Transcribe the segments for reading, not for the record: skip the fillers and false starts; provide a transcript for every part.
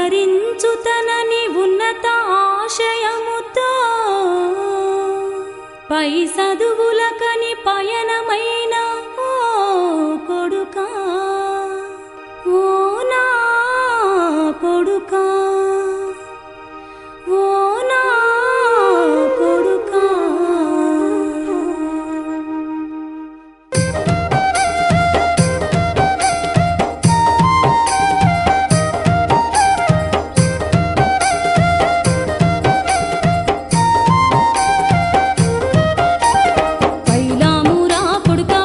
తరించుతనని ఉన్నత ఆశయముతో పై చదువులకని పయనమైన ఓ కొడుకా, ఓ నా కొడుకా, ఓ నా కొడుకా. పైలామురా కొడుకా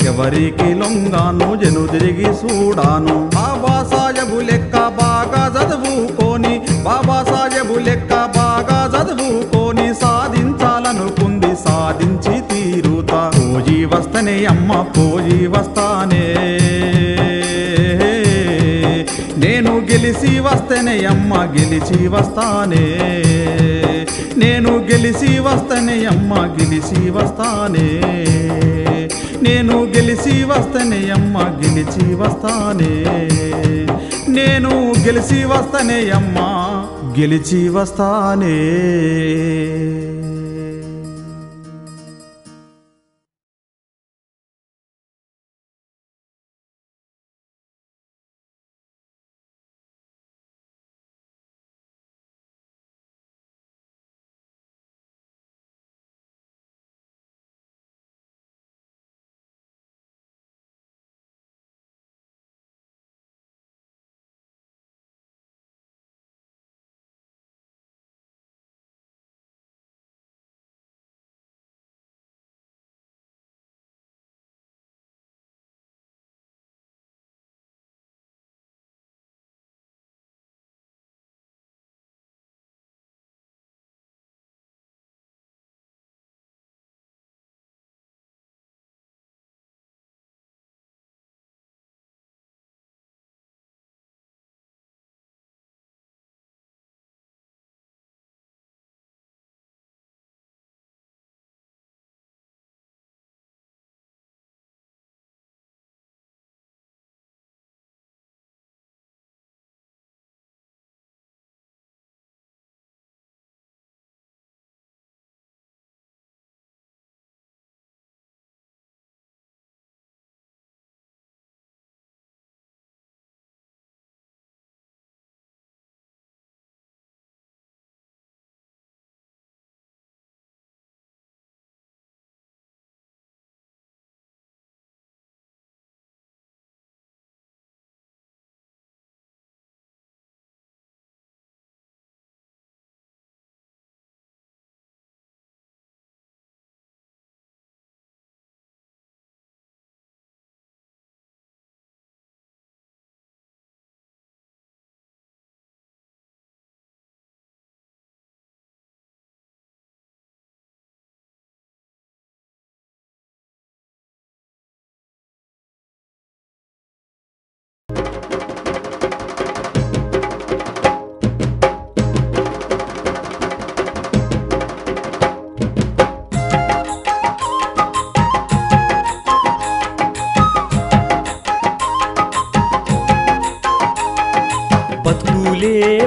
ఎవరికి లొంగాను జను తిరిగి చూడాను బాబా సాహెబు లెక్క బాగా చదువుకొని బాబా సాహెబు లెక్క బాగా చదువుకొని సాధించాలనుకుంది సాధించి తీరుతా పోజీ వస్తనే అమ్మ పోజీ వస్తానే నేను గెలిచి వస్తేనే అమ్మ గెలిచి వస్తానే నేను గెలిచి వస్తేనే అమ్మ గెలిచి వస్తానే నేను గెలిచి వస్తేనే అమ్మ గెలిచి వస్తానే నేను గెలిచి వస్తేనే అమ్మ గెలిచి వస్తానే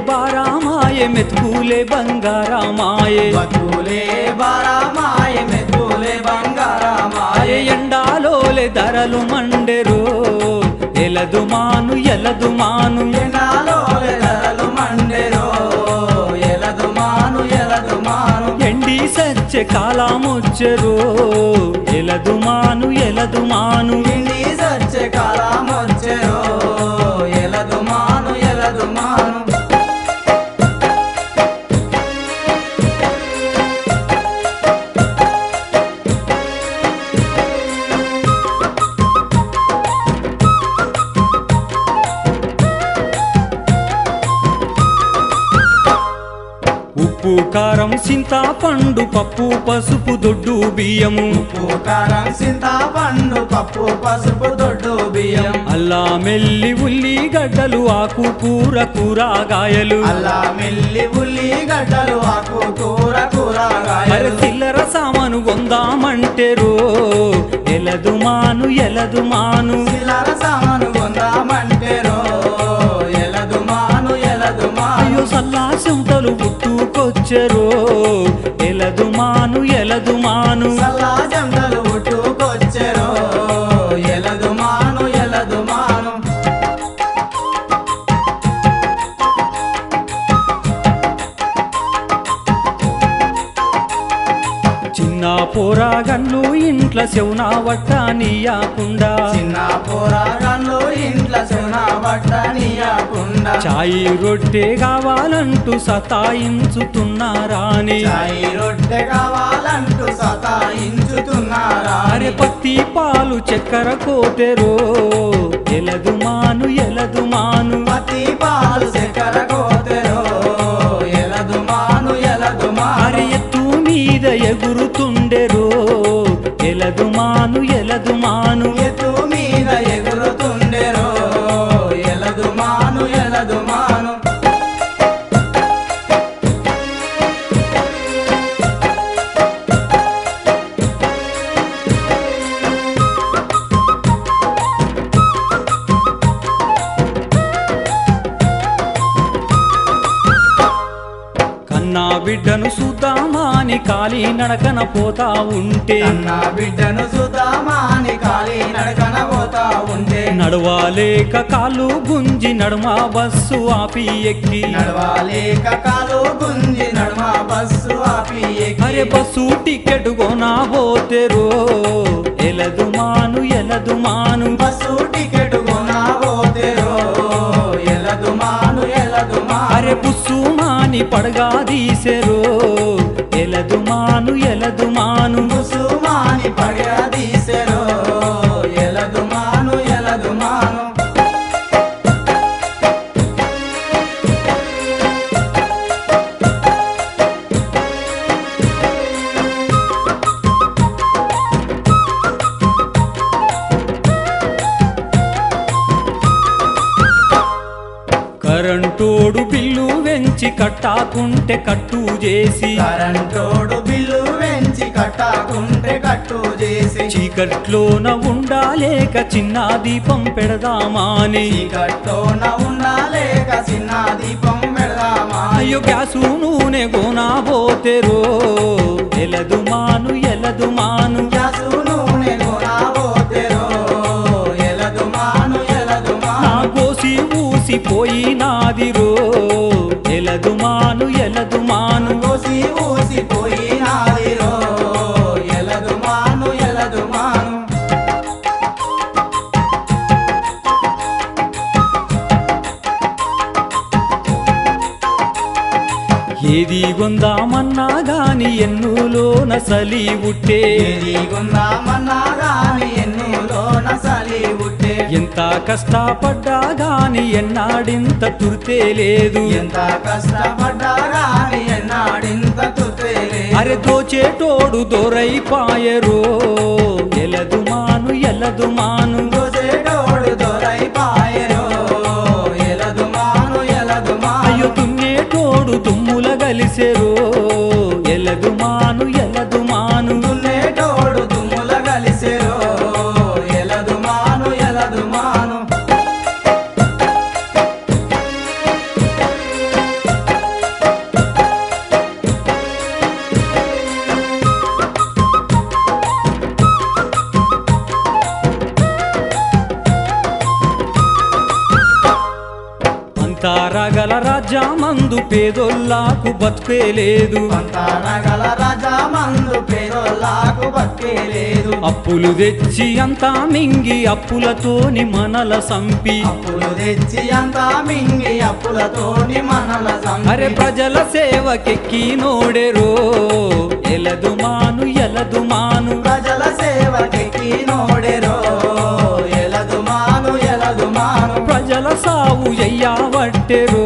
బారామాయే మెతుకులే బంగారామాయే బతుకులే బారామాయే మెతుకులే బంగారామాయే ఎండాలోలే ధరలు మండెరో ఎలదుమాను ఎలదుమాను ఎండాలోలే ధరలు మండెరో ఎలదుమాను ఎలదుమాను ఎండి సచ్చే కాలమొచ్చెరో ఎలదుమాను ఎలదుమాను ఎండి సచ్చే కాలమొచ్చెరో ఎలదుమాను ఎలదుమాను ఉప్పు కారం చింతపండు పప్పు పసుపు దొడ్డు బియ్యము ఉప్పు కారం చింతపండు పప్పు పసుపు దొడ్డు బియ్యం అల్లా మెల్లి ఉల్లిగడ్డలు ఆకు కూర కూరగాయలు అల్లా మెల్లి ఉల్లిగడ్డలు ఆకు కూర కూరగాయలు చిల్లర సామాను కొందామంటేరో ఎలదుమాను ఎలదుమాను చిల్లర సామాను కొందామంటేరో ఎలదుమాను ఎలదుమాను అయ్యో సల్లా చెమటలు పుట్టుకొచ్చెరో ఎలదుమాను ఎలదుమాను సల్లా జంటలు పుట్టుకొచ్చెరో ఎలదుమాను ఎలదుమాను చిన్న పోరాగన్లు ఇంట్ల శవునా వట్ట నీయకుండా చిన్న పోరాగన్లు ఇంట్ల శవునా వట్ట నీయకుండా లేకుండా చాయి రొట్టె కావాలంటూ సతాయించుతున్నారాని చాయి రొట్టె కావాలంటూ సతాయించుతున్నారా అరే పత్తి పాలు చక్కెర కోటెరో ఎలదు మాను ఎలదు మాను పత్తి పాలు చక్కెర కోతెరో ఎలదు మాను ఎలదు మాను అరే ఎత్తు మీద ఎగురుతుండెరో ఎలదు మాను ఎలదు మాను ఎత్తు మీద ఎగురుతుండెరో ఎలదు మాను ఎలదు మాను కన్నా బిడ్డను సుద్దామాని కాలి నడకన పోతా ఉంటే కన్నా బిడ్డను సుధామాని కాలి నడకన పోతా ఉంటే నడవాలేక కాలు గుంజి నడుమ బస్సు ఆపి ఎక్కి నడవాలేక కాలు గుంజి నడుమ బస్సు ఆపి ఎక్కి అరే బస్సు టికెట్ కొనబోతెరో ఎలదు మాను ఎలదు మాను బస్సు టికెట్ కొనబోతెరో ఎలదు మాను ఎలదు మాను అరే బుస్సు మాని పడగా తీసెరో ఎలదు మాను ఎలదు మాను కుసుమాని పడగా తీసెరో ఎలదు మాను ఎలదు మాను కరెంటోడు బిల్లు వెంచి కట్టాకుంటే కట్టు చేసి కరెంటోడు బిల్లు వెంచి కట్టాకుంటే కట్టు చేసి చీకట్లోన ఉండాలేక చిన్న దీపం పెడదామాని చీకట్లోన ఉండాలేక చిన్న దీపం పెడదామా అయ్యో గ్యాసు నూనె కొనబోతెరో ఎలదు మాను ఎలదు మాను గ్యాసు నూనె కొనబోతెరో ఎలదు మాను ఎలదు నా మాను కోసి ఊసిపోయినాదిరో ఎలదు మాను ఎలదు మాను కోసి ఊసిపోయినాదిరో ఎలదు మాను ఎలదు మాను ఏది కొందామన్నా గాని ఎన్నులోన సలి ఉట్టే ఏది కొందామన్నా గాని ఎన్నులోన సలి ఉట్టే ఎంత కష్టపడ్డా గాని ఎన్నాడింత తుర్తే లేదు ఎంత కష్టపడ్డా గాని ఎన్నాడింత తుతేలే అరే దోచేటోడు దొరైపాయరో ఎలదు మాను ఎలదు మాను దోసేటోడు దొరైపాయెరో ఎలదు మాను ఎలదు మాను అయ్యో దున్నేటోడు దుమ్ముల గలిసెరో ఎలదు మాను ఎలదు మాను దున్నేటోడు దుమ్ముల కలిసెరో ఎలదు మాను ఎలదు మాను అంతారగల రాజ్యమందు పేదోళ్ళకు బతుకే లేదు పంతానగల రాజా మందు పేదోళ్ళకు బతికే లేదు అప్పులు తెచ్చి అంతా మింగి అప్పులతోని మనల సంపి అప్పులు తెచ్చి అంతా మింగి అప్పులతోని మనల అరే ప్రజల సేవకెక్కి నోడెరో ఎలదు మాను ఎలదు మాను ప్రజల సేవకి నోడెరో ఎలదు మాను ఎలదు మాను ప్రజల సావు ఎయ్యావట్టెరో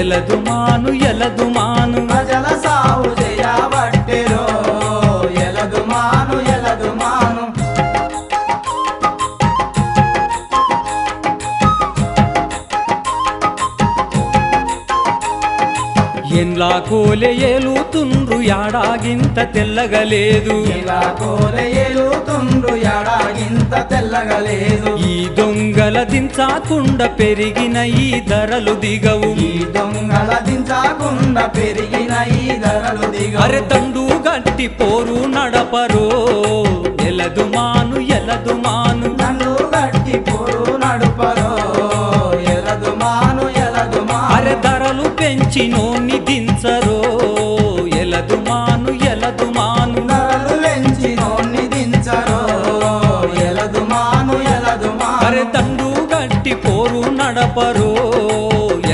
ఎలదు మాను ఎలదు మాను ప్రజల సాగు చేయబట్టెరో ఎలదు మాను ఎలదు మాను ఎన్లా కోలే ఏలుతుండ్రు యాడాగింత తెల్లగలేదు ఇలా కోలెలుతుండ్రు ఎడాగింత తెల్లగలేదు ఈ దొంగల దించాకుండా పెరిగిన ఈ ధరలు దిగవు ఈ దొంగల దించకుండా పెరిగిన ఈ ధరలు దిగ అరే దండు గట్టి పోరు నడపరో ఎలదు మాను ఎలదు మాను నన్ను గట్టి పోరు నడుపరో ఎలదు మాను ఎలదు మాను అరే ధరలు పెంచి నోని దించరో ఎలదు మాను ఎలదు మాను ధరలు పెంచి నోన్ని దించరో ఎలదు మాను ఎలదు మాను అరే దండు గట్టి పోరు నడప నడపరో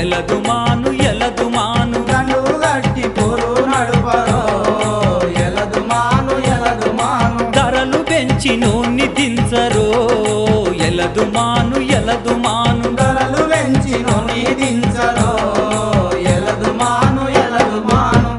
ఎలదుమాను ఎలదుమాను దండు గట్టి పోరు నడుపరో ఎలదుమాను ఎలదుమాను ధరలు పెంచి నూనె దించరో ఎలదుమాను ఎలదుమాను ధరలు పెంచి నూనె దించరో ఎలదుమాను ఎలదుమాను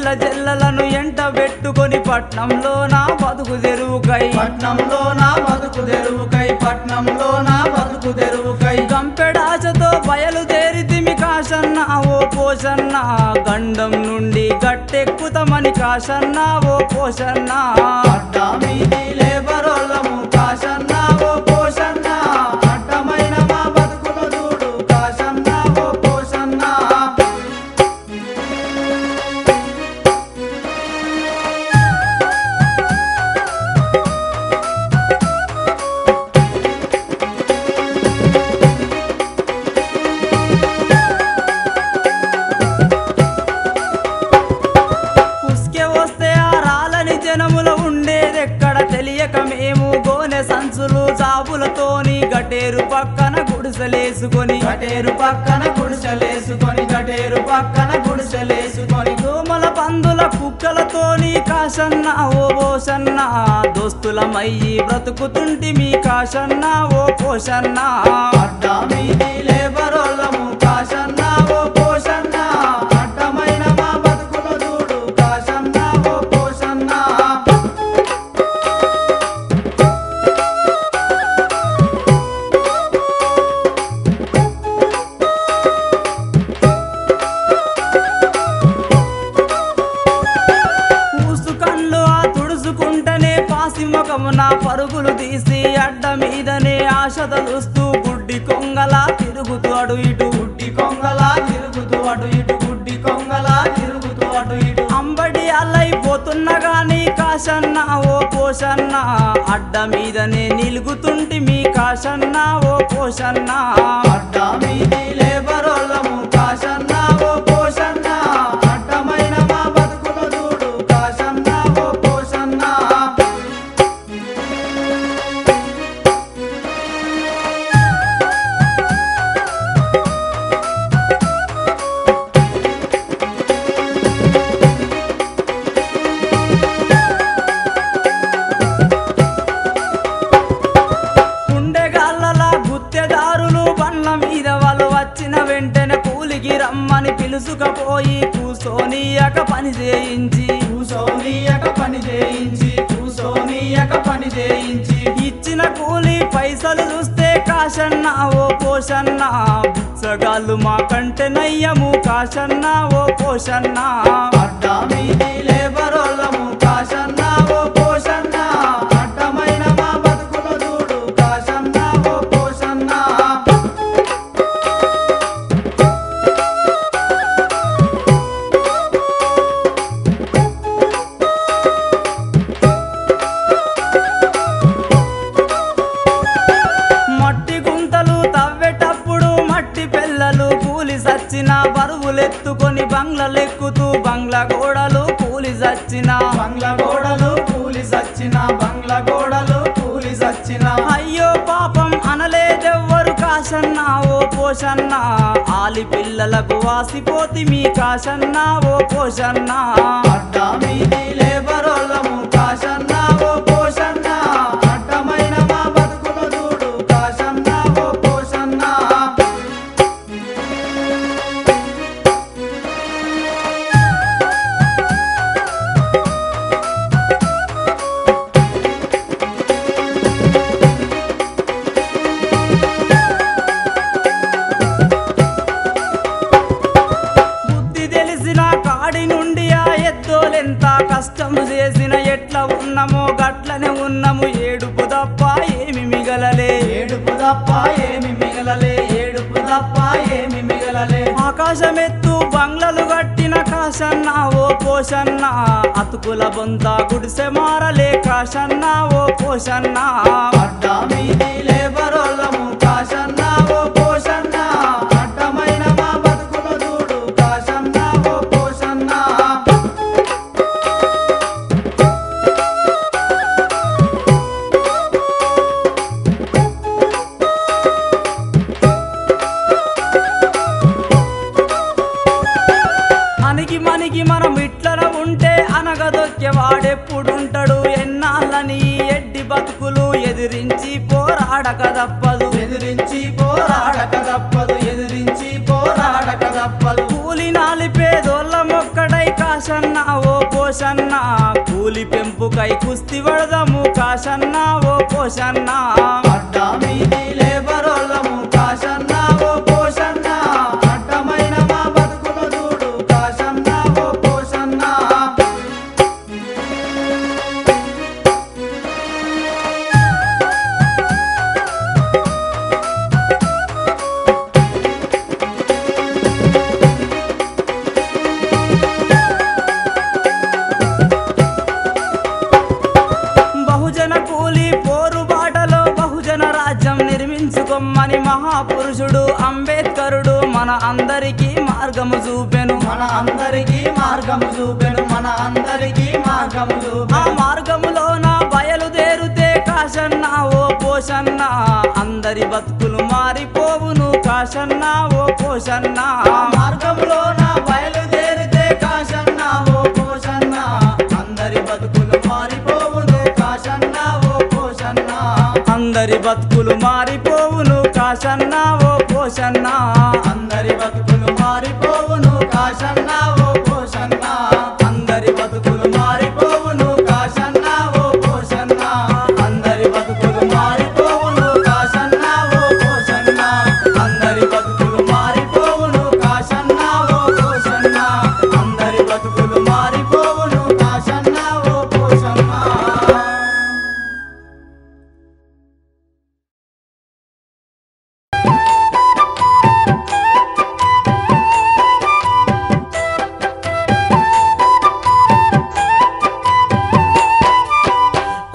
పిల్ల జల్లలను ఎంట పెట్టుకొని పట్నంలో నా బతుకు తెరువుకై పట్నంలో నా బతుకు తెరువుకై పట్నంలో నా బతుకు తెరువుకై గంపెడాచతో బయలుదేరితిమి కాశన్న ఓ పోషన్న గండం నుండి గట్టెక్కుతమని కాశన్న ఓ పోషన్న అడ్డా మీది లేబరోళ్ళము కాశన్న ఓ పోషన్న అడ్డమైన మా బతుకులు చూడు కాశన్న ఓ పోషన్న ఉస్కే వస్తే ఆ రాలని జనముల ఉండేదెక్కడ తెలియక మేము గోనె సంచులు జాబులతోని గటేరు పక్కన గుడిసెలేసుకొని గటేరు పక్కన గుడిసెలేసుకొని గటేరు పక్కన గుడిసెలేసుకొని దోమల పందుల కుక్కలతోని కాశన్న ఓ పోషన్న దోస్తులమయ్యి బ్రతుకుతుంటి మీ కాశన్న ఓ పోషన్న అడ్డా మీది లేబరోళ్ళము కాశన్న ఓ పోషన్న అడ్డమైన మా బతుకులు చూడు కాశన్న ఓ పోషన్న పూసు కళ్ళు ఆ తుడుచుకుంటనే పాసి ముఖమున పరుగులు తీసి అడ్డ మీదనే ఆశ తలుస్తూ గుడ్డి కొంగలా తిరుగుతూ అడు ఇటు గుడ్డి కొంగలా తిరుగుతూ అటు ఇటు గుడ్డి కొంగలా తిరుగుతూ అటు ఇటు అంబడి అల్లైపోతున్న గాని కాశన్న ఓ పోషన్న అడ్డ మీదనే నిలుగుతుంటి మీ కాశన్న ఓ పోషన్న అడ్డా మీది లేబరోళ్ళము కాశన్న ఓ పోషన్న అడ్డమైన మా బతుకులు చూడు కాశన్న ఓ పోషన్న గుండెగాళ్ళలా గుత్తెదారులు బండ్ల మీద వాళ్ళు వచ్చిన వెంటనే కూలికి రమ్మని పిలుసుకపోయి కూసోనియక పని చేయించి కూసోనియక పని చేయించి కూసోనియక పని చేయించి ఇచ్చిన కూలి పైసలు చూస్తే కాశన్న ఓ పోషన్న బుచ్చగాళ్ళు మా కంటే నయ్యము కాశన్న ఓ పోషన్న అడ్డా మీది లేబరోళ్ళము కాశన్న ఓ పోషన్న అడ్డమైన మా బతుకులు చూడు కాశన్న ఓ పోషన్న మట్టి గుంతలు తవ్వేటప్పుడు మట్టి పిల్లలు కూలి సచ్చిన బరువులెత్తుకొని బంగ్లలెక్కుతూ బంగ్లా గోడలు కూలి సచ్చిన బంగ్లా గోడలు కూలి సచ్చిన బంగ్లా గోడలు కూలి సచ్చిన అయ్యో పాపం అనలేదెవ్వరు కాశన్న ఓ పోషన్న ఆలి పిల్లలకు వాసిపోతి మీ కాశన్న ఓ పోషన్న అడ్డా మీది లేబరోళ్ళము కాశన్న ఓ పోషన్న అడ్డమైన మా బతుకులు చూడు కాశన్న ఓ పోషన్న బుద్ధి తెలిసిన కాడి నుండి ఆ ఎద్దోలెంత కష్టం చేసిన ఎట్లా ఉన్నామో గట్లనే ఉన్నాము ఏడుపు తప్ప ఏమి మిగలలే ఏడుపు తప్ప ఏమి మిగలలే ఏడుపు తప్ప ఏమి మిగలలే ఆకాశమెత్తు బంగ్లలు కట్టిన కాశన్న ఓ పోషన్న అతుకుల బొంత గుడిసె మారలే కాశన్న ఓ పోషన్న అడ్డా మీది లేబరోళ్ళము కాశన్న ఓ పోషన్న అడ్డమైన మా బతుకులు చూడు కాశన్న ఓ పోషన్న అణిగి మణిగి మనం ఇట్లన ఉంటే అనగదొక్కే వాడెప్పుడుంటాడు ఎన్నాళ్ళని ఎడ్డి బతుకులు ఎదిరించి పోరాడక తప్పదు ఎదిరించి పోరాడక తప్పదు ఎదిరించి పోరాడక తప్పదు కూలి నాలి పేదోళ్ళ మొక్కడై కాశన్న ఓ పోషన్న కూలి పెంపుకై కుస్తి పడదాము కాశన్న ఓ పోషన్న అడ్డా మీది లేబరోళ్ళము కాశన్న ఓ పోషన్న అడ్డమైన మా బతుకులు చూడు కాశన్న ఓ పోషన్న బహుజన కూలి పోరు బాటలో బహుజన రాజ్యం నిర్మించుకోమని మహాపురుషుడు అంబేద్కరుడు మన అందరికీ మార్గము చూపెను మన అందరికీ మార్గము చూపెను మన అందరికీ మార్గము ఆ చూపెను మార్గములోన బయలుదేరుతే కాశన్న ఓ పోషన్న అందరి బతుకులు మారిపోవును కాశన్న ఓ పోషన్న ఆ మార్గంలో నా బయలుదేరితే కాశన్న ఓ పోషన్న అందరి బతుకులు మారిపోవును కాశన్న ఓ పోషన్న అందరి బతుకులు మారిపోవును కాశన్న ఓ పోషన్న అందరి బతుకులు మారిపోవును కాశన్న ఓ పోషన్న అందరి బతుకులు మారిపోవును కాశన్న ఓ పోషన్న అందరి బతుకులు మారిపోవును కాశన్న ఓ పోషన్న అందరి బతుకులు మారిపోవును కాశన్న ఓ పోషన్న అందరి బతుకులు మారిపోవును కాశన్న ఓ పోషన్న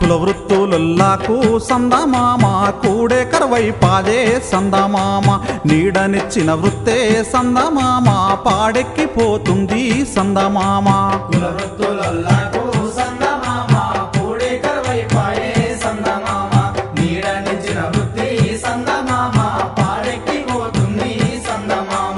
కుల వృత్తులకు సందమామ కూడే కరవై పాదే సందమామ నీడనిచ్చిన వృత్తే సందమామ పాడెక్కిపోతుంది సందమామ కుల వృత్తులకు సందమామ కూడే కరువై పాయే సందమామ నీడనిచ్చిన వృత్తి సందమామ పాడెక్కిపోతుంది సందమామ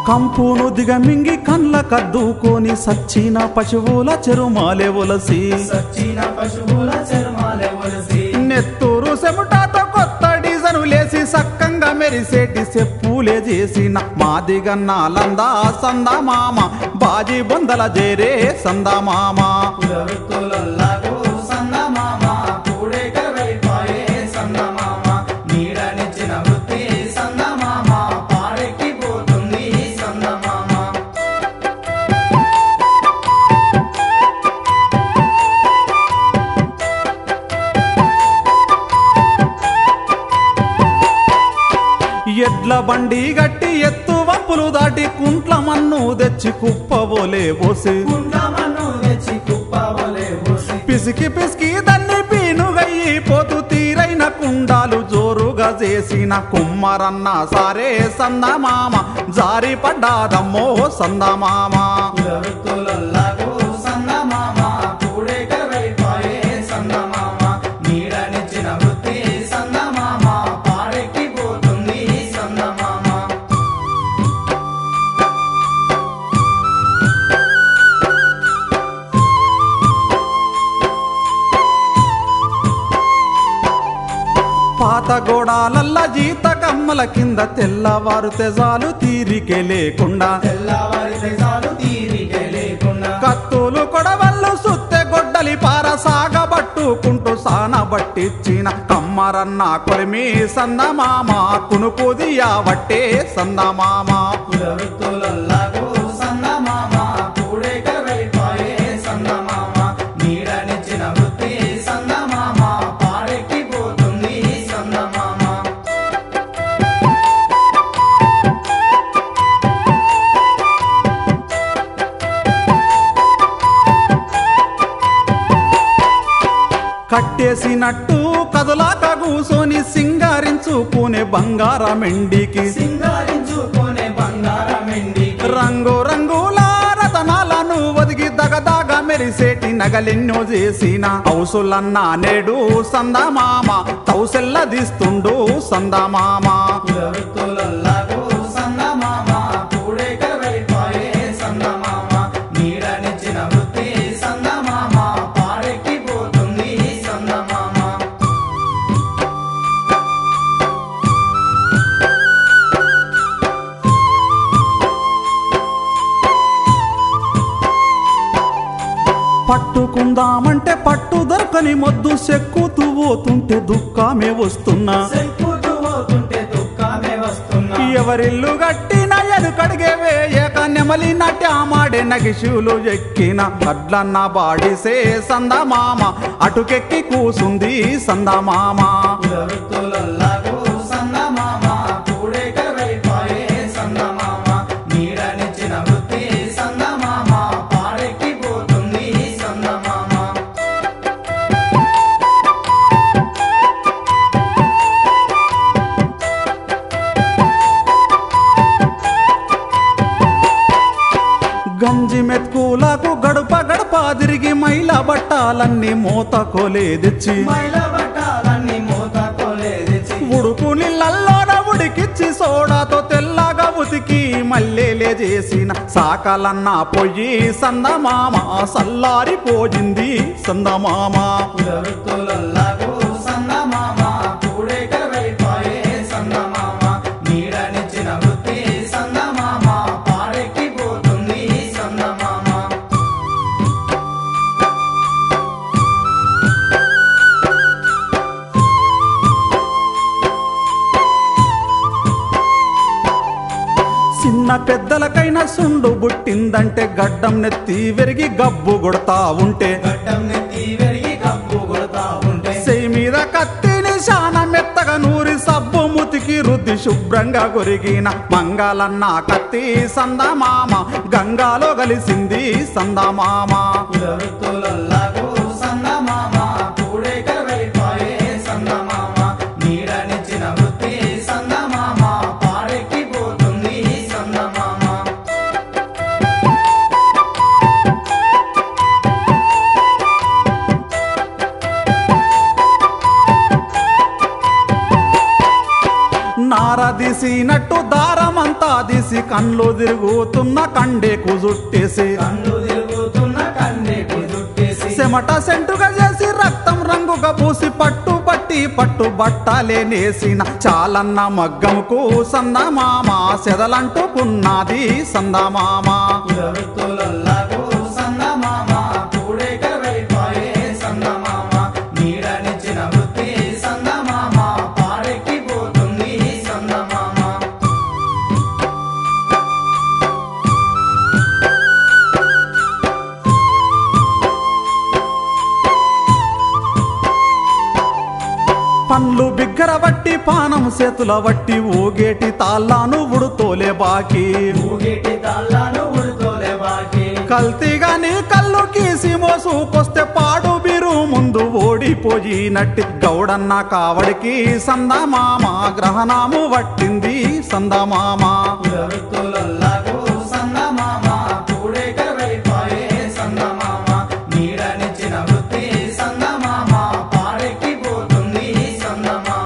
కంపును దిగమింగి కండ్ల కద్దుకొని సచ్చిన పశువుల చెరుమాలే ఒలసి సచ్చిన పశువుల చర్మాలే ఒలసి నెత్తూరు సెముటాతో కొత్త డిజైను లేసి సక్కంగా మెరిసేటి చెప్పులే చేసిన మాదిగన్నాలందా సందమామ బాజీ బొందల జేరే సందమామ కుల వృత్తులకు సందమామ కూడే కరువై పాయే సందమామ నీడనిచ్చిన వృత్తి సందమామ పాడెక్కిపోతుంది సందమామ ఎడ్ల బండి గట్టి ఎత్తు వంపులు దాటి కుంట్ల మన్ను తెచ్చి కుప్పబోలే పోసి కుండమను తెచ్చి కుప్పవలే పోసి పిసికి పిసికి దాన్ని పీనుగయ్యి పోతు తీరైన కుండాలు జోరుగా చేసిన కుమ్మరన్న సారే సందమామ జారి పడ్డాదమ్మో సందమామ కుల వృత్తులకు సందమామ కూడే కరువై పాయే సందమామ నీడనిచ్చిన వృత్తి సందమామ పాడెక్కిపోతుంది సందమామ పాత గోడాలల్ల జీత కమ్మల కింద తెల్లవారు తెజాలు తీరికే లేకుండా తెల్లవారితే చాలు తీరికే లేకుండా కత్తులు కొడవళ్ళు సుత్తె గొడ్డలి పార సాగబట్టుకుంటూ సానబట్టిచ్చిన కమ్మరన్న కొలిమి సందమామ కునుకుదియా వట్టే సందమామ కుల వృత్తులకు సందమామ కూడే కరువై పాయే సందమామ నీడనిచ్చిన వృత్తి సందమామ పాడెక్కిపోతుంది సందమామ కట్టేసినట్టు కదలాక కూసోని సింగారించుకునే బంగారమెండికి సింగారించుకునే బంగారమెండి రంగు రంగుల రతనాలను ఒదిగి దగదాగ మెరిసేటి నగలెన్నో చేసిన హౌసులన్నా నేడు సందమామ తౌసెల్లదిస్తుండు సందమామ కుల వృత్తులకు సందమామ కూడే కరువై పాయే సందమామ నీడనిచ్చిన వృత్తి సందమామ పాడెక్కిపోతుంది సందమామ ఉందామంటే పట్టు దొరకని మొద్దు సెక్కుతూ పోతుంటే దుఃఖమే వస్తున్నా సెక్కుతూ పోతుంటే దుఃఖమే వస్తున్నా ఎవరిల్లు గట్టిన ఎదుకడిగే వేయక నెమలి నట్యామాడే నగిశులు ఎక్కిన వడ్లన్న బాడిసే సందమామ అటుకెక్కి కూసుంది సందమామ వృత్తులల్లాగూ సందమామ కూడేక వైపాయే సందమామ నీడనిచ్చిన వృత్తి సందమామ పాడెక్కి పోతుంది సందమామ గంజి మెత్కులకు గడప గడప తిరిగి మైల బట్టాలన్నీ మూత కొలేదిచ్చి మైల బట్టాలన్నీ మూత కొలేదిచ్చి ఉడుకు నీళ్ళల్లోన ఉడికిచ్చి సోడాతో తెల్లగా ఉతికి మల్లెలే చేసిన సాకలన్న పొయ్యి సందమామ సల్లారిపోయింది సందమామ వృత్తులల్లాగూ సందమామ కూడేక వైపాయే సందమామ నీడనిచ్చిన వృత్తి సందమామ పాడెక్కి పోతుంది సందమామ చిన్న పెద్దలకైనా సుండు బుట్టిందంటే గడ్డం నెత్తి వెరిగి గబ్బు కొడతా ఉంటే గడ్డం నెత్తి వెరిగి కప్పు కొడతా ఉంటే చెయ్యి మీద కత్తిని శాన మెత్తగా నూరి సబ్బు ముతికి రుద్ది శుభ్రంగా కొరిగిన మంగళన్న కత్తి సందమామ గంగాలో కలిసింది సందమామ వృత్తులల్లాగూ సందమామ కూడేక వైపాయే సందమామ నీడనిచ్చిన వృత్తి సందమామ పాడెక్కి పోతుంది సందమామ నారదీసినట్టు దారమంతా తీసి కళ్ళు తిరుగుతున్న కండేకు జుట్టేసి కన్ను తిరుగుతున్న కన్నెకు జుట్టేసి చెమట సెంటుగా చేసి రక్తం రంగుగా పూసి పట్టు పట్టి పట్టు బట్టలే నేసిన చాలన్న మగ్గముకు సందమామ సెదలంటుకున్నది సందమామ వృత్తులల్లాగూ సందమామ కూడేక వైపాయే సందమామ నీడనిచ్చిన వృత్తి సందమామ పాడెక్కి పోతుంది సందమామ పండ్లు బిగ్గర వట్టి పానం చేతుల వట్టి ఊగేటి తాళ్ళాను ఉడుతోలే బాకి ఊగేటి తాళ్ళను ఉడుకోలే బాకి కల్తీగా నీ కళ్ళు కీసి మోసుకొస్తే పాడు బిరు ముందు ఓడిపోయినట్టి గౌడన్న కావడికి సందమామ గ్రహణము వట్టింది సందమామ వృత్తులల్లాగూ సందమామ కూడేక వైపాయే సందమామ నీడనిచ్చిన వృత్తి సందమామ పాడెక్కి పోతుంది సందమామ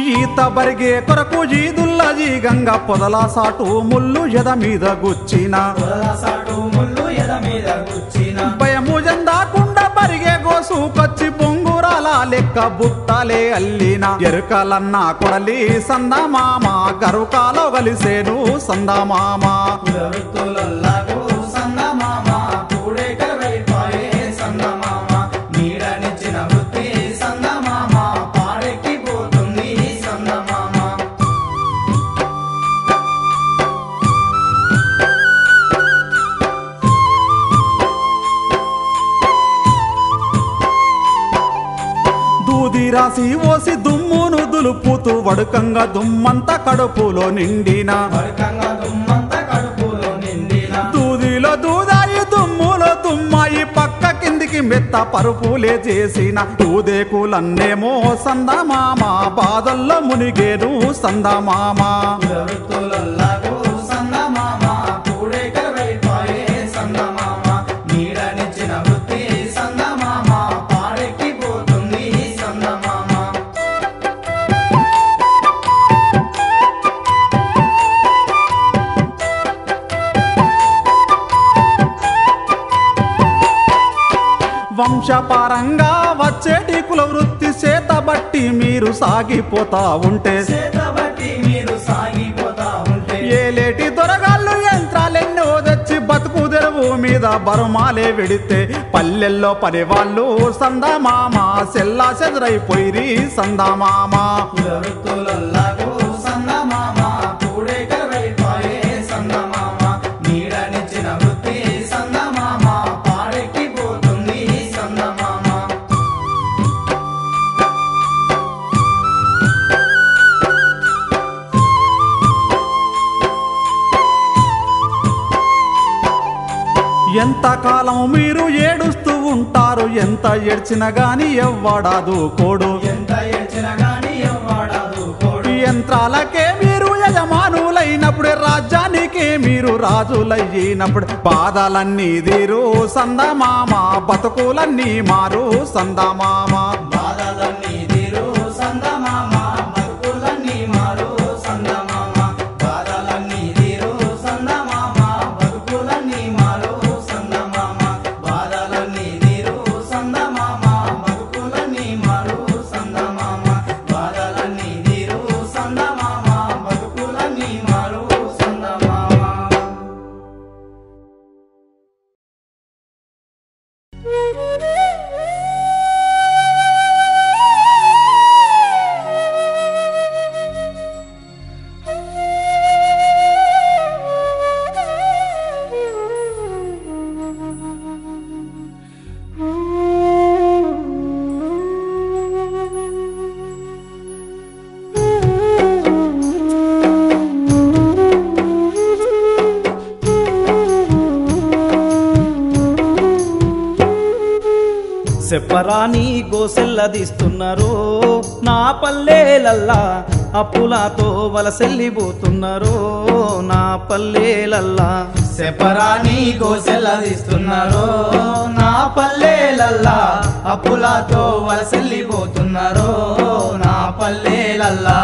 ఈత బరిగే కొరకు జీదుల్లా జీగంగా పొదల సాటు ముళ్ళు ఎద మీద గుచ్చిన సాటు ముళ్ళు ఎద మీద గుచ్చిన భయము జందాకుండా బరిగే గోసుకొచ్చి బొంగురాల లెక్క బుట్టలే అల్లిన ఎరుకలన్న కొడలి సందమామ గరుకాలో కలిసేను సందమామ వృత్తులల్లాగూ సందమామ కూడేక వైపాయే సందమామ నీడనిచ్చిన వృత్తి సందమామ పాడెక్కి పోతుంది సందమామ దూది రాసి ఓసి దుమ్మును దులుపుతూ వడుకంగా దుమ్మంతా కడుపులో నిండిన వడకంగా దుమ్మంత కడుపులో నిండిన దూదిలో దూదాయి దుమ్ములో దుమ్మాయి పక్క కిందికి మెత్త పరుపులే చేసిన దూదేకులన్నేమో సందమామ బాధల్లో మునిగేను సందమామ వృత్తులల్లాగూ సందమామ కూడేక వైపాయే సందమామ నీడనిచ్చిన వృత్తి సందమామ పాడెక్కి పోతుంది సందమామ వంశపారంగా వచ్చేటి కుల వృత్తి చేత బట్టి మీరు సాగిపోతా ఉంటే చేతబట్టి మీరు సాగిపోతా ఉంటే ఏలేటి దొరగాళ్ళు యంత్రాలెన్నో తెచ్చి బతుకు తెరువు మీద బరుమాలే వెడితే పల్లెల్లో పనివాళ్ళు సందమామ సెల్లా చెదరైపోయిరి సందమామ వృత్తులల్లాగో సందమామ కూడే కరువైపాయే సందమామ నీడనిచ్చిన వృత్తి సందమామ పాడెక్కిపోతుంది సందమామ ఎంతకాలం మీరు ఏడుస్తూ ఉంటారు ఎంత ఏడ్చినా గాని ఎవ్వడాదు కోడు ఎంత ఏడ్చినా గాని ఎవ్వడాదు కోడు యంత్రాలకే మీరు యజమానులైనప్పుడు రాజ్యానికే మీరు రాజులయ్యినప్పుడు బాధలన్నీ తీరు సందమామ బతుకులన్నీ మారు సందమామ బాధలన్నీ తీరు సందమామ బతుకులన్నీ మారు సందమామ బాధలన్నీ తీరు సందమామ బతుకులన్నీ మారు సందమామ బాధలన్నీ తీరు సందమామ బతుకులన్నీ మారు సందమామ బాధలన్నీ తీరు సందమామ బతుకులన్నీ మారు సందమామ చెప్పరాని గోసెల్లదీస్తున్నారు నా పల్లెలల్లా అప్పులతో వలసెల్లిపోతున్నారు నా పల్లెలల్లా సెపరాని గోసెల్లదీస్తున్నారు నా పల్లెలల్లా అప్పులతో వలసెల్లిపోతున్నారు నా పల్లెలల్లా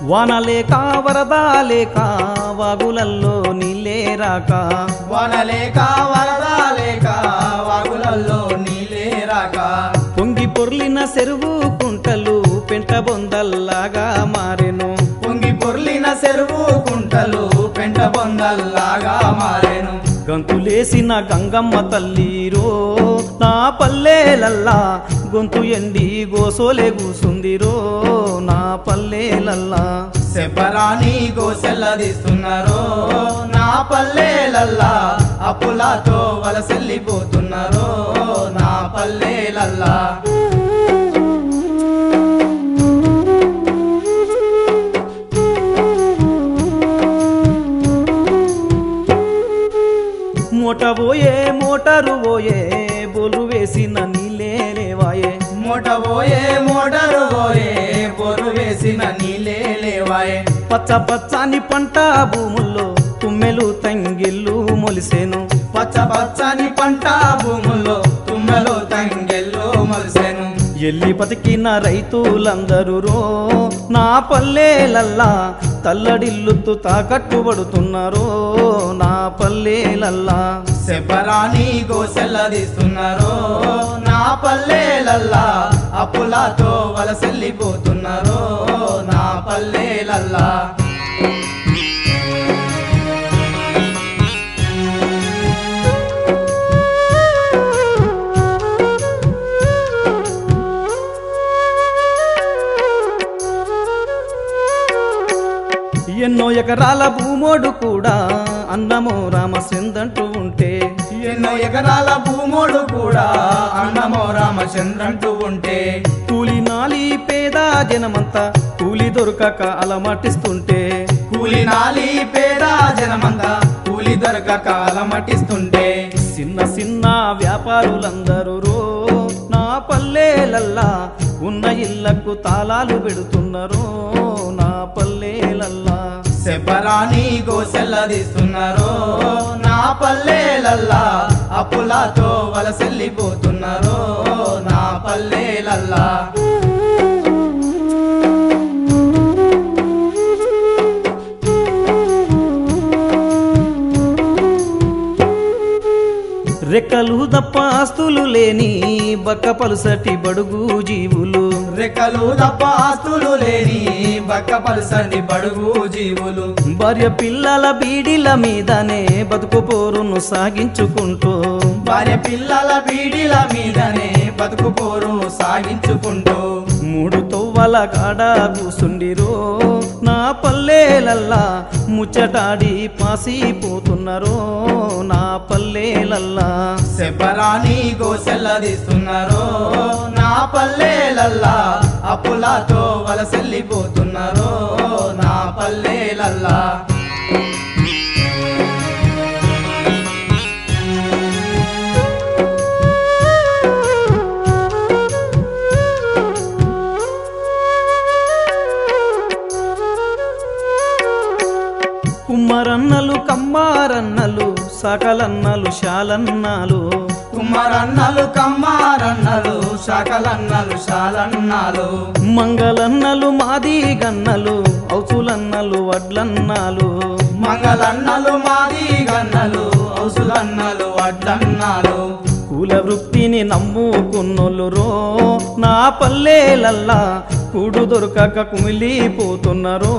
వాన లేక వరద లేక వాగులల్లో నీళ్ళే రాక వానలేక వరద లేక వాగులల్లో నీళ్ళే రాక పొంగి పొర్లిన చెరువు కుంటలు పెంట బొందల్లాగా మారెను పొంగి పొర్లిన చెరువు కుంటలు పెంట బొందల్లాగా మారెను గంతులేసిన గంగమ్మ తల్లిరో నా పల్లెలల్లా గొంతు ఎండి గోసోలే కూసుందిరో నా పల్లెలల్లా సెపరాని గోసెల్లదీస్తున్నారు నా పల్లెలల్లా అప్పులతో వలసెల్లిపోతున్నారు నా పల్లెలల్లా మోట పోయే మోటారు పోయే బోలు వేసిన నీళ్ళే లేవాయే మోట పోయే మోటారు పోయే బోరు వేసిన నీళ్ళే లేవాయే పచ్చ పచ్చని పంట భూముల్లో తుమ్మెలు తంగిళ్ళు మొలిసేను పచ్చ పచ్చని పంట భూముల్లో తుమ్మెలు తంగెళ్ళు మొలిసెను ఎల్లి బతికిన రైతులందరూ రో నా పల్లెలల్లా తల్లడిల్లుతూ తాకట్టుబడుతున్నారో నా పల్లెలల్లా సెపరాని గోసెల్లదీస్తున్నారు నా పల్లెలల్లా అప్పులతో వలసెల్లిపోతున్నారు నా పల్లెలల్లా ఎన్నో ఎకరాల భూమోడు కూడా అన్నమో రామచంద్రంటూ ఉంటే ఎన్నో ఎకరాల భూమోడు కూడా అన్నమో రామచంద్రంటూ ఉంటే కూలి నాలి పేద జనమంతా కూలి దొరకక అలమటిస్తుంటే కూలి నాలి పేద జనమంతా కూలి దొరకక అలమటిస్తుంటే చిన్న చిన్న వ్యాపారులందరూ రో నా పల్లెలల్లా ఉన్న ఇళ్లకు తాళాలు పెడుతున్నారు నా పల్లెలల్లా శబరాని గోసెల్లదీస్తున్నారో నా పల్లెలల్లా అప్పులతో వలసెల్లిపోతున్నారో నా పల్లెలల్లా రెక్కలు తప్ప ఆస్తులు లేని బక్క పలుసటి బడుగు జీవులు రెక్కలు తప్ప ఆస్తులు లేని బక్క పలుసటి బడుగు జీవులు భార్య పిల్లల బీడిల మీదనే బతుకు పోరును సాగించుకుంటూ భార్య పిల్లల బీడిల మీదనే బతుకు పోరును సాగించుకుంటూ మూడు తొవ్వల కాడ కూసుండిరో నా పల్లెలల్లా ముచ్చటాడి పాసిపోతున్నారో నా పల్లెలల్లా శబరాని గోసెల్లదీస్తున్నారో నా పల్లెలల్లా అప్పులతో వలసెల్లిపోతున్నారో నా పల్లెలల్లా కుమ్మరన్నలు కమ్మారన్నలు సకలన్నలు శాలన్నాలు కుమ్మరన్నలు కమ్మారన్నలు శాకలన్నలు శాలన్నాలు మంగళన్నలు మాది గన్నలు ఔసులన్నలు వడ్లన్నాలు మంగళన్నలు మాది గన్నలు ఔసులన్నలు వడ్లన్నాలు కుల వృత్తిని నమ్ముకున్నోళ్ళు రో నా పల్లెలల్లా కూడు దొరకక కుమిలిపోతున్నారో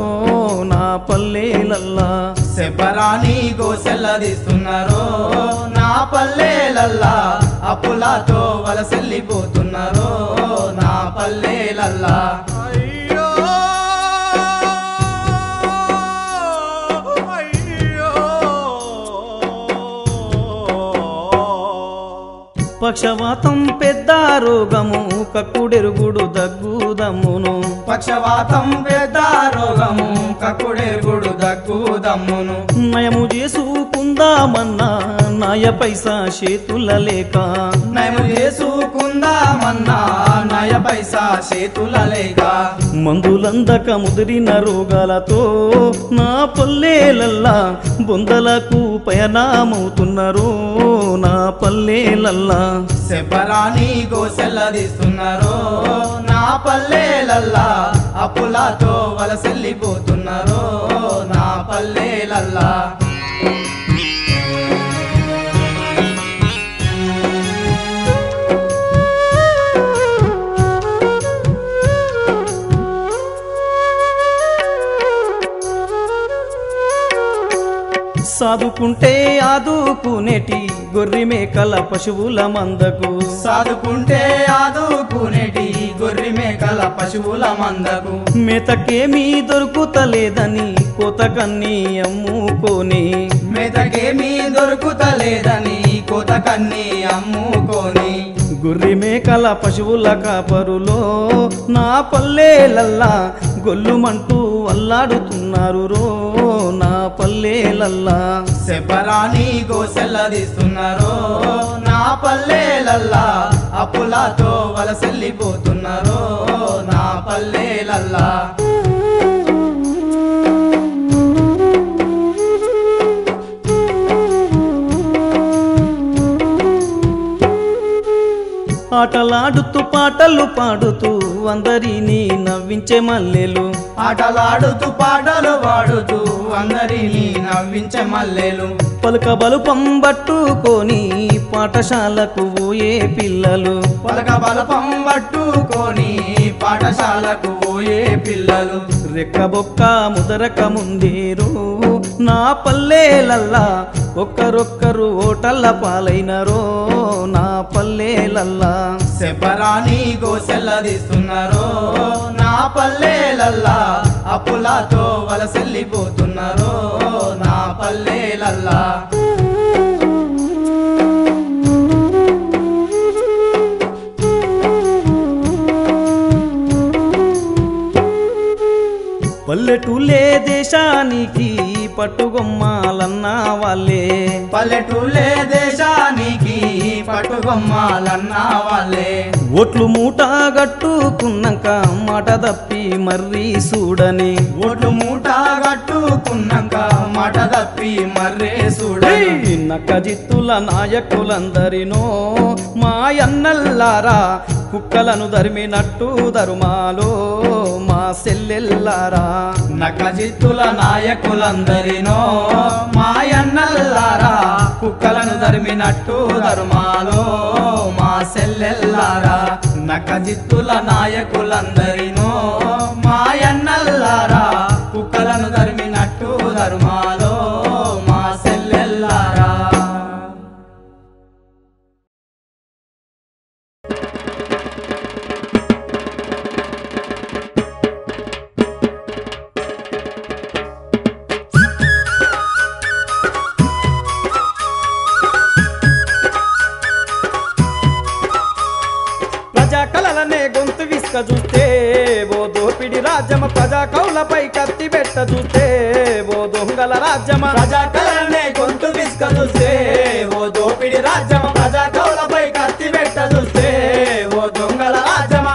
నా పల్లెలల్లా శబరాని గోసెల్లదీస్తున్నారో నా పల్లెలల్లా అప్పులతో వలసెల్లిపోతున్నారో నా పల్లెలల్లా అయ్యో అయ్యో పక్షవాతం పెద్ద రోగము కక్కుడెరుగుడు దగ్గుదమ్మును పక్షవాతం పెద్ద రోగము కక్కుడెరుగుడు దగ్గుదమ్మును నయము చేసుకుందామన్నా నాయ పైసా చేతుల లేక నయము చేసుకుందామన్నా నయ పైసా చేతుల లేక మందులందక ముదిరిన రోగాలతో నా పల్లెలల్లా బొందలకు పయనమవుతున్నారో నా పల్లెలల్లా శబరాని గోసెల్లదీస్తున్నారో నా పల్లెలల్లా అప్పులతో వలసెల్లిపోతున్నారో నా పల్లెలల్లా సాదుకుంటే ఆదుకునేటి గొర్రె మేకల పశువుల మందకు సాదుకుంటే ఆదుకునేటి గొర్రె మేకల పశువుల మందకు మేతకేమీ దొరుకుతలేదని కోతకన్ని అమ్ముకొని మేతకేమీ దొరుకుతలేదని కోతకన్ని అమ్ముకొని గొర్రె మేకల పశువుల కాపరులో నా పల్లెలల్లా గొల్లుమంటూ అల్లాడుతున్నారు రో నా పల్లెలల్లా శబరాని గోసెల్లదీస్తున్నారో నా పల్లెలల్లా అప్పులతో వలసెల్లిపోతున్నారో నా పల్లెలల్లా ఆటలాడుతూ పాటలు పాడుతూ అందరినీ నవ్వించే మల్లెలు ఆటలాడుతూ పాటలు పాడుతూ అందరినీ నవ్వించే మల్లెలు పలుక బలుపం పట్టుకొని పాఠశాలకు పోయే పిల్లలు పలక బలపం పట్టుకొని పాఠశాలకు పోయే పిల్లలు రెక్కబొక్క ముదరక ముందేరు నా పల్లెలల్లా ఒక్కరొక్కరు ఓటల్ల పాలైనరో నా పల్లెలల్లా శబరాని గోసెల్లదీస్తున్నారో నా పల్లెలల్లా అప్పులతో వలసెల్లిపోతున్నారో నా పల్లెలల్లా పల్లెటూలే దేశానికి పట్టుగొమ్మాలన్న వాళ్ళే పల్లెటూళ్ళే దేశానికి పట్టుగొమ్మాలన్న బొమ్మలన్న వాళ్ళే ఓట్లు మూట గట్టుకున్నాక మాట తప్పి మర్రి చూడని ఓట్లు మూట కట్టుకున్నాక మాట తప్పి మర్రే చూడని నక్క జిత్తుల నాయకులందరినో మాయన్నల్లారా కుక్కలను ధర్మినట్టు ధర్మాలో మా సెల్లెల్లారా నకజిత్తుల నాయకులందరినో మాయన్నల్లారా కుక్కలను ధర్మినట్టు ధర్మాలో మా సెల్లెల్లారా నకజిత్తుల నాయకులందరినో మాయన్నల్లారా కుక్కలను ధర్మినట్టు ధర్మాలో మా సెల్లెల్లారా ప్రజాకలనే గొంతు విసుక చూస్తే ఓ దోపిడి రాజ్యమ ప్రజా కౌలపై కత్తి పెట్ట చూస్తే ఓ దొంగల రాజ్యమ ప్రజాకలనే గొంతు విసుక చూస్తే ఓ దోపిడి రాజ్యమ ప్రజా కౌలపై కత్తి పెట్ట చూస్తే ఓ దొంగల రాజ్యమ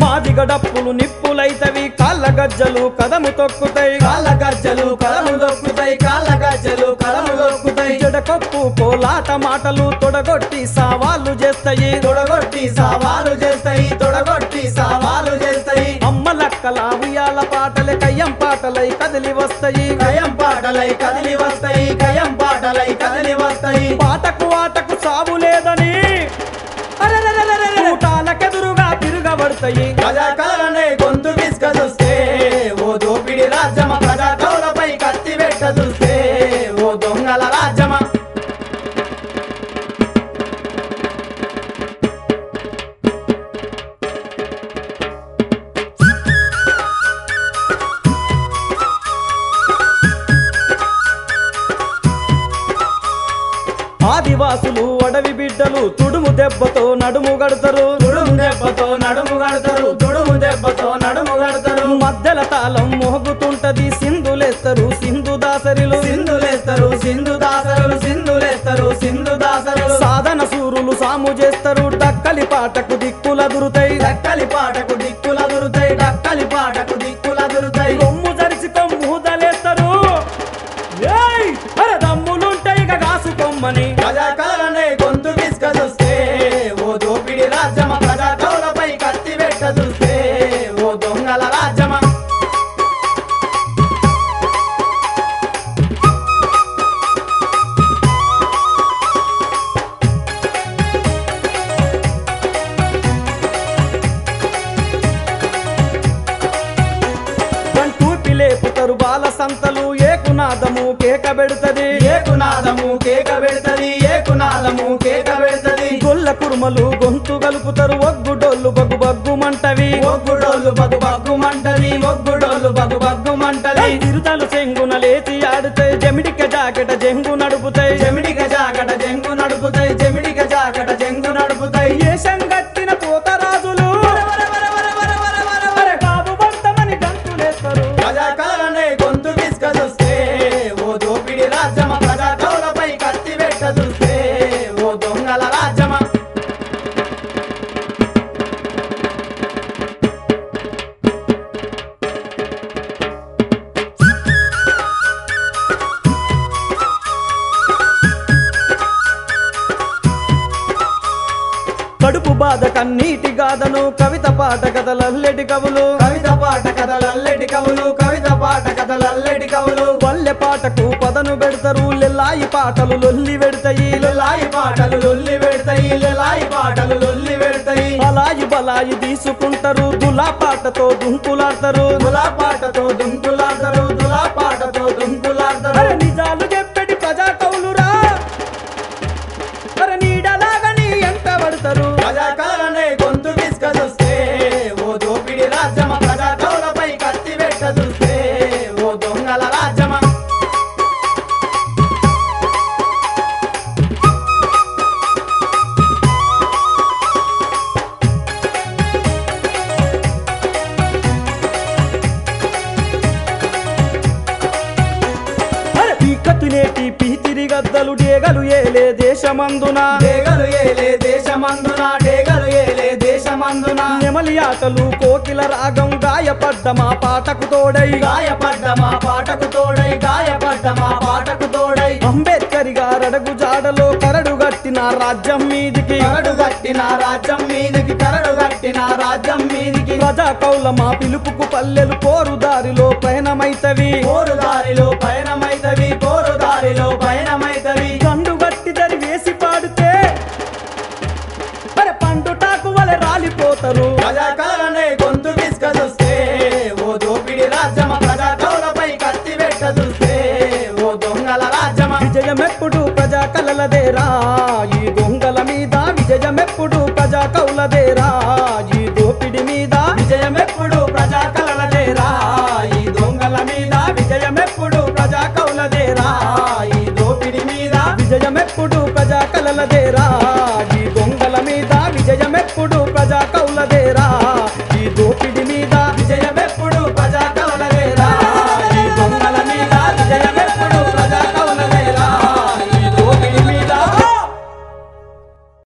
మాదిగడప్పులు నిప్పులైతవి కాళ్ళ గజ్జలు కదము తొక్కుతాయి కాళ్ళ గజ్జలు కలము దొక్కుతాయి కాళ్ళ గజ్జలు కలము దొక్కుతాయి జడకొప్పు కోలాట మాటలు తొడగొట్టి సవాళ్ళు చేస్తాయి తొడగొట్టి సవాలు చేస్తాయి తొడగొట్టి సవాలు చేస్తాయి అమ్మలక్కల ఉయ్యాల పాటలే కయ్యం పాటలై కదిలి వస్తాయి కయం పాటలై కదిలి వస్తాయి కయం పాటలై కదిలి వస్తాయి పాటకు ఆటకు సావు లేదని ఊటాలకెదురుగా తిరగబడతాయి ప్రజాకలనే గొంతు విసుక చూస్తే ఓ దోపిడి రాజ్యమ ప్రజా కౌలపై కత్తి పెట్ట చూస్తే ఓ దొంగల రాజ్యమ ఆదివాసులు అడవి బిడ్డలు తుడుము దెబ్బతో నడుము గడతారు తుడుము దెబ్బతో నడుము గడతారు తుడుము దెబ్బతో నడుము గడతారు మధ్యల తాళం మోగుతుంటది సింధులేస్తారు సింధు దాసరిలు సింధులేస్తారు సింధు దాసరులు సింధులేస్తారు సింధు దాసరులు సాధన సూరులు సాము చేస్తారు డక్కలి పాటకు దిక్కులదురుతాయి డక్కలి పాటకు దిక్కుల దురుతాయి డక్కలి పాటకు దిక్కుల దురుతాయి కొమ్ము జరిసి కొమ్ము దలేస్తారు దమ్ములుంటాయి ఇక కాసు కొమ్మని ప్రజాకలనే గొంతు విసుక చూస్తే ఓ దోపిడి రాజ్యమ ప్రజా కౌలపై కత్తి పెట్ట చూస్తే ఓ దొంగల రాజ్యమ గంటూపి లేపుతారు బాల సంతలు ఏకునాదము కేక పెడుతది ఏకునాదము కేక పెడతది ఏకునాదము కేక పెడతది గొల్ల కుర్మలు గొంతు గలుపుతారు ఒగ్గుడోళ్ళు బగ్గు బగ్గుమంటవి ఒగ్గుడోళ్ళు బగు బగ్గుమంటది ఒగ్గుడోళ్ళు బగు బగ్గుమంటది తిరుతలు చెంగున లేచి ఆడుతాయి జమిడిక జాకెట జంగు నడుపుతాయి చెమిడిక జాకట జంగు నడుపుతాయి చెమిడిక జాకట జంగు నడుపుతాయి ఏషం గట్టిన పోతరాజులు బాబు బంతమని గంతులేస్తారు ప్రజాకలనే గొంతు విసుక చూస్తే ఓ దోపిడి రాజ్యమ ప్రజా కౌలపై కత్తి పెట్ట చూస్తే ఓ దొంగల రాజ్యమ కడుపు బాధ కన్నీటి గాథను కవిత పాట కథలల్లెటి కవులు కవిత పాట కథలల్లెటి కవులు కవిత పాట కథలల్లెటి కవులు పల్లె పాటకు పదను పెడతారు లెల్లాయి పాటలు లొల్లి పెడతాయి లలాయి పాటలు లొల్లి పెడతాయి లలాయి పాటలు లొల్లి పెడతాయి అలాయి బలాయి తీసుకుంటారు దులా పాటతో దుంకులాడతారు దులా పాటతో దుంకులాడతారు దులా పాటతో దుంకులాడతారు నిజాలు చెప్పటి ప్రజా కవులురా నీడలాగని ఎంట పడతారు ప్రజాకలనే గొంతు విసుక చూస్తే ఓ దోపిడి రాజ్యమ ప్రజా కౌలపై కత్తి పెట్ట చూస్తే ఓ దొంగల రాజ్యమ డేగలు ఏలే దేశమందున డేగలు ఏలే దేశమందున డేగలు ఏలే దేశమందున నెమలి ఆటలు కోకిల రాగం గాయపడ్డ మా పాటకు తోడై గాయపడ్డ మా పాటకు తోడై గాయపడ్డ మా పాటకు తోడై అంబేద్కర్ గారడుగు జాడలో కరడు గట్టిన రాజ్యం మీదికి కరడు కట్టిన రాజ్యం మీదికి కరడు కట్టిన రాజ్యం మీదికి ప్రజా కౌల మా పిలుపుకు పల్లెలు పోరు దారిలో పయనమైతవి పోరు దారిలో పయనమైతవి పోరు దారిలో పయనమైతవి గండు గట్టి దరి వేసి పాడితే మరి పండుటాకు వలె రాలిపోతారు ప్రజాకాలనే గొంతు విసుక చూస్తే ఓ దోపిడి రాజ్యమ ప్రజా కౌలపై కత్తి పెట్ట చూస్తే ఓ దొంగల రాజ్యమ విజయమెప్పుడు ప్రజా కలలదేరా ఈ దొంగల మీద విజయమెప్పుడు ప్రజా కౌలదేరా ఈ దోపిడి మీద విజయమెప్పుడు ప్రజా కలలదేరా ఈ దొంగల మీద విజయమెప్పుడు ప్రజా కౌలదేరా ఈ దోపిడి మీద విజయమెప్పుడు ప్రజా కలలదేరా